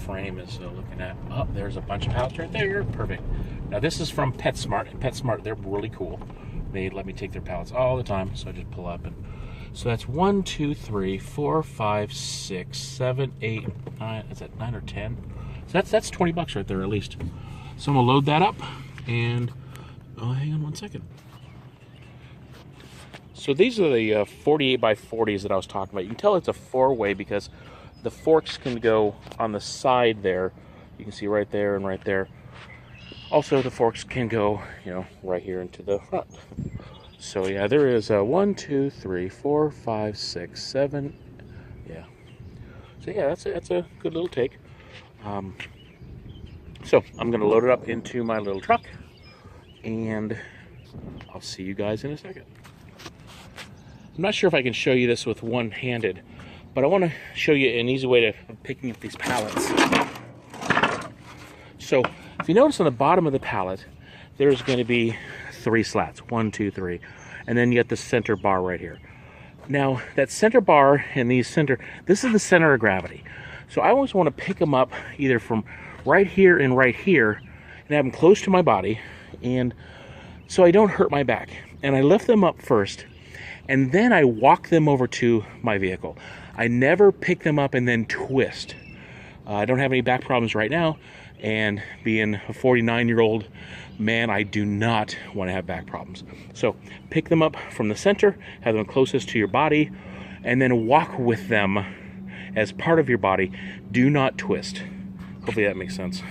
frame is looking at. Oh, there's a bunch of pallets right there. Perfect. Now this is from PetSmart, and PetSmart, they're really cool. They let me take their pallets all the time, so I just pull up. And so that's 1, 2, 3, 4, 5, 6, 7, 8, 9. Is that 9 or 10? So that's $20 right there at least. So I'm gonna load that up, and oh, hang on one second. So these are the 48 by 40s that I was talking about. You can tell it's a 4-way because the forks can go on the side there. You can see right there and right there. Also, the forks can go, you know, right here into the front. So yeah, there is 1, 2, 3, 4, 5, 6, 7. Yeah. So yeah, that's a good little take. So I'm gonna load it up into my little truck, and I'll see you guys in a second. I'm not sure if I can show you this with one-handed, but I want to show you an easy way of picking up these pallets. So if you notice on the bottom of the pallet, there's going to be 3 slats, 1, 2, 3, and then you got the center bar right here. Now that center bar and this is the center of gravity. So I always want to pick them up either from right here and have them close to my body, and so I don't hurt my back. And I lift them up first, and then I walk them over to my vehicle. I never pick them up and then twist. I don't have any back problems right now, and being a 49-year-old man, I do not want to have back problems. So pick them up from the center, have them closest to your body, and then walk with them as part of your body. Do not twist. Hopefully that makes sense.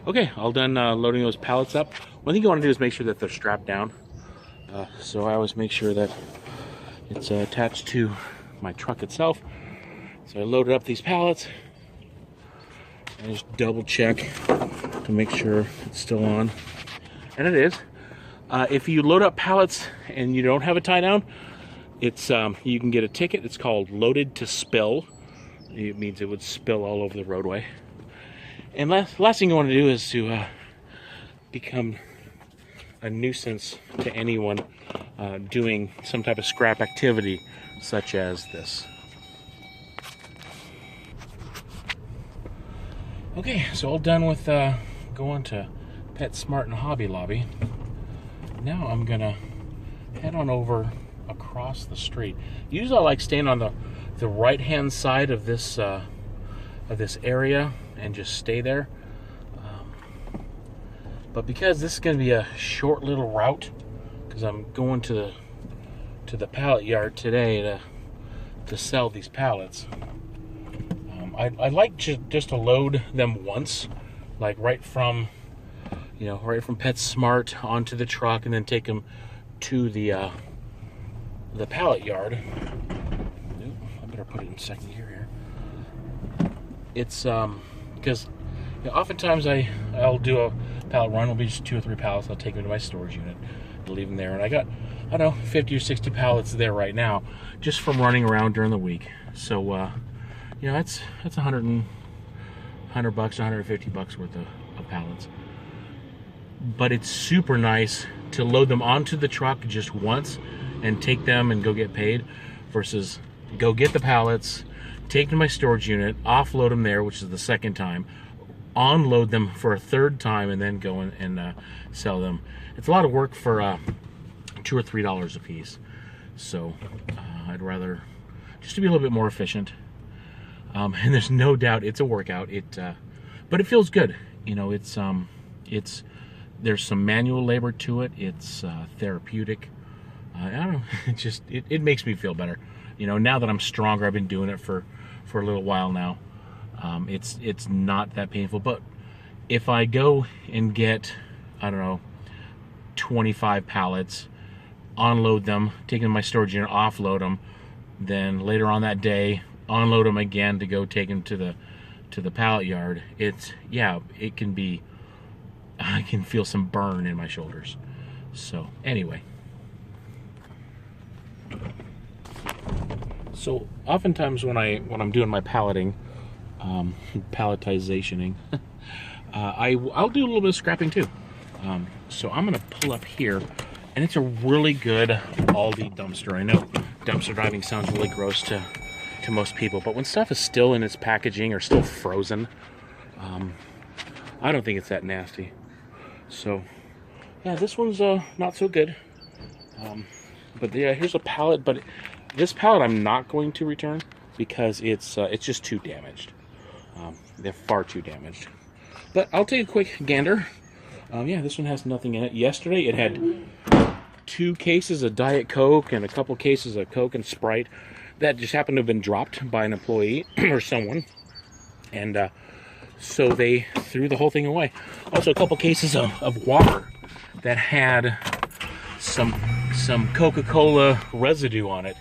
Okay, all done loading those pallets up. One thing you want to do is make sure that they're strapped down. So I always make sure that it's attached to my truck itself. So I loaded up these pallets. I just double check to make sure it's still on. And it is. If you load up pallets and you don't have a tie down, it's you can get a ticket. It's called loaded to spill. It means it would spill all over the roadway. And last thing you want to do is to become a nuisance to anyone doing some type of scrap activity such as this. Okay, so all done with going to PetSmart and Hobby Lobby. Now I'm gonna head on over across the street. Usually I like staying on the right hand side of this area and just stay there, but because this is going to be a short little route, because I'm going to the pallet yard today to sell these pallets, I like just to load them once, like right from PetSmart onto the truck, and then take them to the pallet yard. I better put it in second gear here. It's because oftentimes I'll do a pallet run. It'll be just 2 or 3 pallets. I'll take them to my storage unit and leave them there. And I got, I don't know, 50 or 60 pallets there right now, just from running around during the week. So that's $100 bucks, $150 worth of pallets. But it's super nice to load them onto the truck just once and take them and go get paid, versus go get the pallets, take them to my storage unit, offload them there, which is the second time, unload them for a third time, and then go in and sell them. It's a lot of work for $2 or $3 a piece. So I'd rather just to be a little bit more efficient. And there's no doubt it's a workout. But it feels good. It's there's some manual labor to it. It's therapeutic. I don't know. It makes me feel better. You know, now that I'm stronger, I've been doing it for a little while now. It's not that painful. But if I go and get, I don't know, 25 pallets, unload them, take them to my storage unit, offload them, then later on that day, unload them again to go take them to the pallet yard. It can be, I can feel some burn in my shoulders. So anyway. So oftentimes when I'm doing my palleting, palletizationing, I'll do a little bit of scrapping too. So I'm gonna pull up here, and it's a really good Aldi dumpster. I know dumpster driving sounds really gross to most people, but when stuff is still in its packaging or still frozen, I don't think it's that nasty. So yeah, this one's not so good. But yeah, here's a pallet, but this pallet I'm not going to return because it's just too damaged. They're far too damaged. But I'll take a quick gander. Yeah, this one has nothing in it. Yesterday it had 2 cases of Diet Coke and a couple cases of Coke and Sprite that just happened to have been dropped by an employee or someone. And so they threw the whole thing away. Also a couple cases of water that had some Coca-Cola residue on it.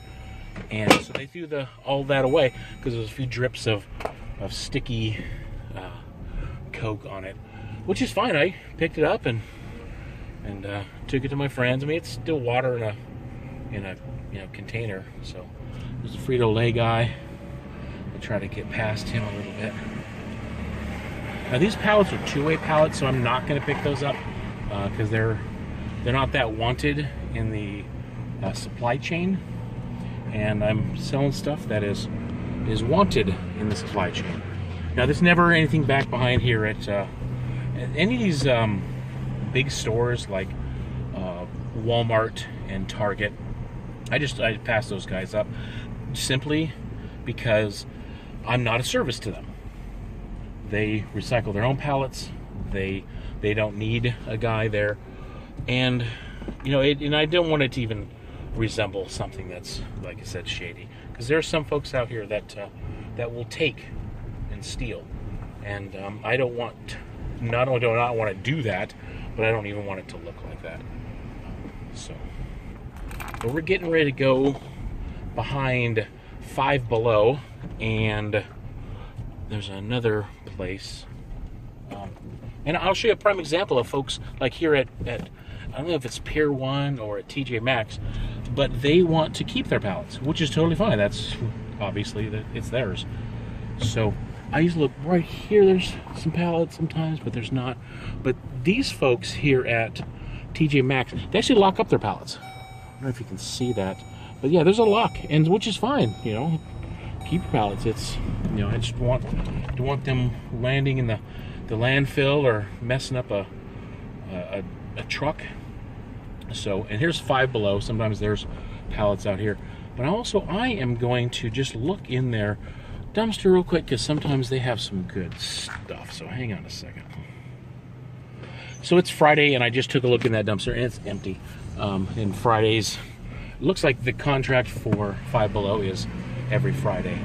And so they threw all that away because there was a few drips of sticky Coke on it, which is fine. I picked it up and took it to my friends. I mean, it's still water in a container. So there's a Frito-Lay guy. I try to get past him a little bit. Now these pallets are 2-way pallets, so I'm not going to pick those up because they're not that wanted in the supply chain, and I'm selling stuff that is wanted in the supply chain. Now there's never anything back behind here at any of these big stores like Walmart and Target. I pass those guys up simply because I'm not a service to them. They recycle their own pallets. They don't need a guy there, and and I don't want it to even resemble something that's, like I said, shady. Because there are some folks out here that will take and steal, and I don't want. Not only do I not want to do that, but I don't even want it to look like that. But we're getting ready to go behind Five Below, and there's another place. And I'll show you a prime example of folks like here at I don't know if it's Pier 1 or at TJ Maxx, but they want to keep their pallets, which is totally fine. That's obviously it's theirs. So I used to look right here. There's some pallets sometimes, but there's not. But these folks here at TJ Maxx, they actually lock up their pallets. I don't know if you can see that, but yeah, there's a lock, and which is fine. Keep your pallets. It's I just don't want them landing in the landfill or messing up a truck. So, and here's Five Below. Sometimes there's pallets out here, but I am going to just look in their dumpster real quick because sometimes they have some good stuff. So hang on a second. So it's Friday, and I just took a look in that dumpster, and it's empty. And Fridays, it looks like the contract for Five Below is every Friday.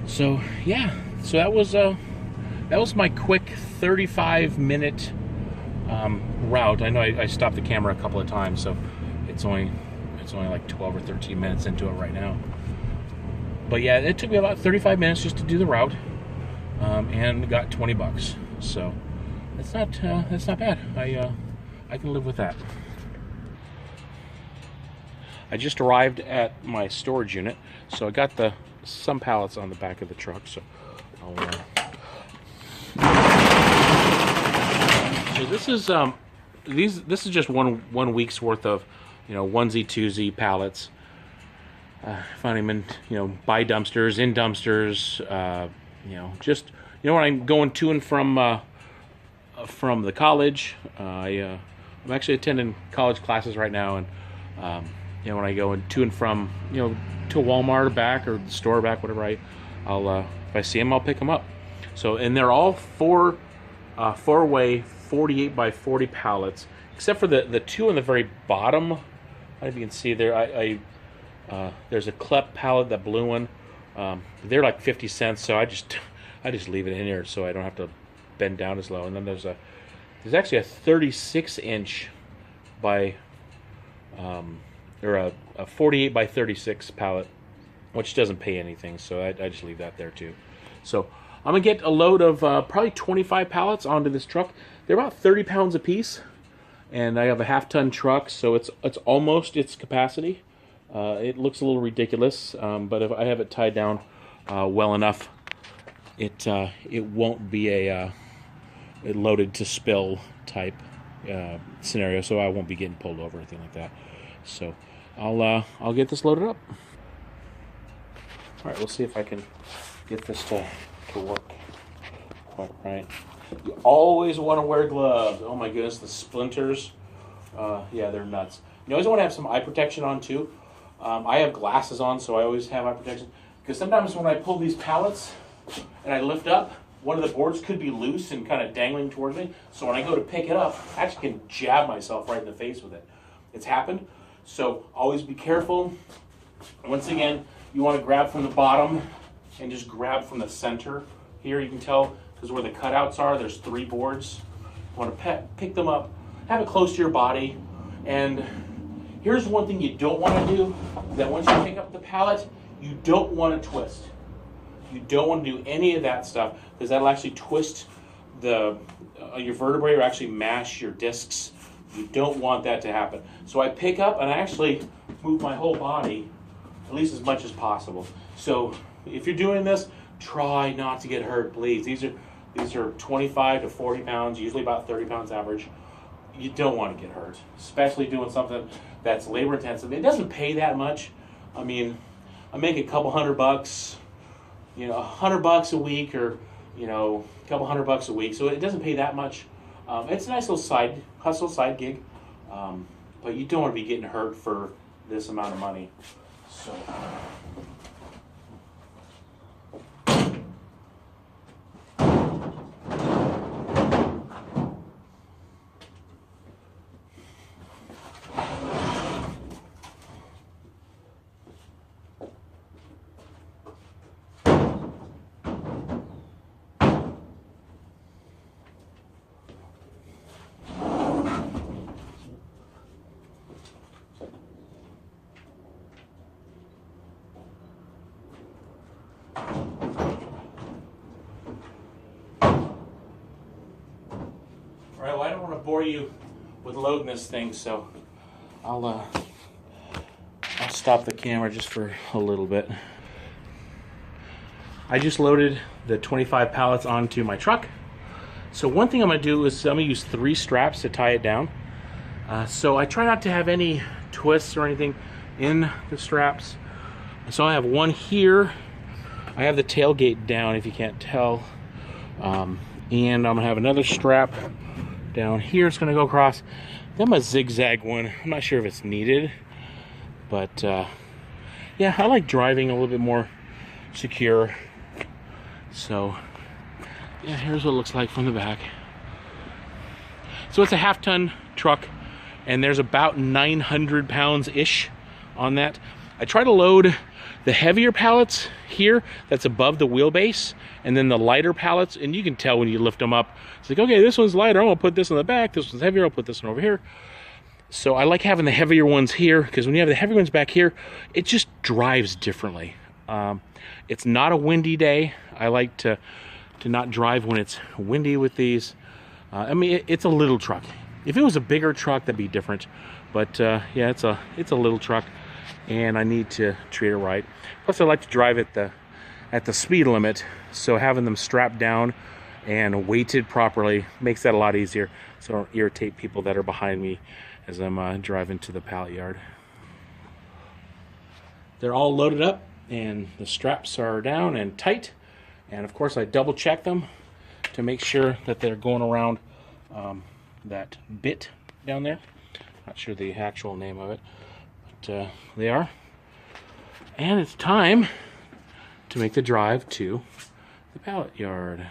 So yeah, so that was my quick 35-minute route. I know I stopped the camera a couple of times, so it's only like 12 or 13 minutes into it right now. But yeah, it took me about 35 minutes just to do the route, and got $20. So that's not bad. I can live with that. I just arrived at my storage unit, so I got some pallets on the back of the truck. So so this is this is just one week's worth of onesie twosie pallets. Finding them in by dumpsters, in dumpsters, just when I'm going to and from the college. I'm actually attending college classes right now, and when I go to and from to Walmart or back, or the store back, whatever, I'll if I see them, I'll pick them up. So, and they're all 4 4-way 48 by 40 pallets, except for the two on the very bottom. I don't know if you can see there. There's a Klep pallet, that blue one. They're like 50 cents, so I just leave it in here so I don't have to bend down as low. And then there's actually a 36-inch by or a 48 by 36 pallet, which doesn't pay anything, so I just leave that there too. So I'm gonna get a load of probably 25 pallets onto this truck. They're about 30 pounds a piece, and I have a half-ton truck, so it's almost its capacity. It looks a little ridiculous, but if I have it tied down well enough, it won't be a loaded to spill type scenario, so I won't be getting pulled over or anything like that. So I'll get this loaded up. All right, we'll see if I can get this to work quite right. You always want to wear gloves. Oh my goodness, the splinters. Yeah, they're nuts. You always want to have some eye protection on too. I have glasses on, so I always have eye protection. Because sometimes when I pull these pallets and I lift up, one of the boards could be loose and kind of dangling towards me. So when I go to pick it up, I actually can jab myself right in the face with it. It's happened. So always be careful. Once again, you want to grab from the bottom and just grab from the center. Here you can tell, because where the cutouts are, there's 3 boards. You want to pick them up, have it close to your body. And here's one thing you don't want to do, that once you pick up the pallet, you don't want to twist. You don't want to do any of that stuff, because that'll actually twist your vertebrae or actually mash your discs. You don't want that to happen. So I pick up and I actually move my whole body at least as much as possible. So if you're doing this, try not to get hurt, please. These are 25 to 40 pounds, usually about 30 pounds average. You don't want to get hurt, especially doing something that's labor intensive. It doesn't pay that much. I mean, I make a couple $100, $100 a week, or a couple $100 a week. So it doesn't pay that much. It's a nice little side gig, but you don't want to be getting hurt for this amount of money. So. All right, well, I don't want to bore you with loading this thing, so I'll stop the camera just for a little bit. I just loaded the 25 pallets onto my truck. So one thing I'm going to do is I'm going to use 3 straps to tie it down. So I try not to have any twists or anything in the straps. So I have one here. I have the tailgate down, if you can't tell. And I'm going to have another strap down here. It's going to go across. Then my zigzag one. I'm not sure if it's needed, but yeah, I like driving a little bit more secure. So yeah, here's what it looks like from the back. So it's a half-ton truck, and there's about 900 pounds-ish on that. I try to load the heavier pallets here, that's above the wheelbase, and then the lighter pallets, and you can tell when you lift them up. It's like, okay, this one's lighter, I'm gonna put this on the back, this one's heavier, I'll put this one over here. So I like having the heavier ones here, because when you have the heavier ones back here, it just drives differently. It's not a windy day. I like to not drive when it's windy with these. I mean, it's a little truck. If it was a bigger truck, that'd be different. But yeah, it's a little truck, and I need to treat it right. Plus, I like to drive at the speed limit, so having them strapped down and weighted properly makes that a lot easier, so I don't irritate people that are behind me as I'm driving to the pallet yard. They're all loaded up, and the straps are down and tight, and of course I double check them to make sure that they're going around that bit down there. Not sure the actual name of it, but they are. And it's time to make the drive to the pallet yard.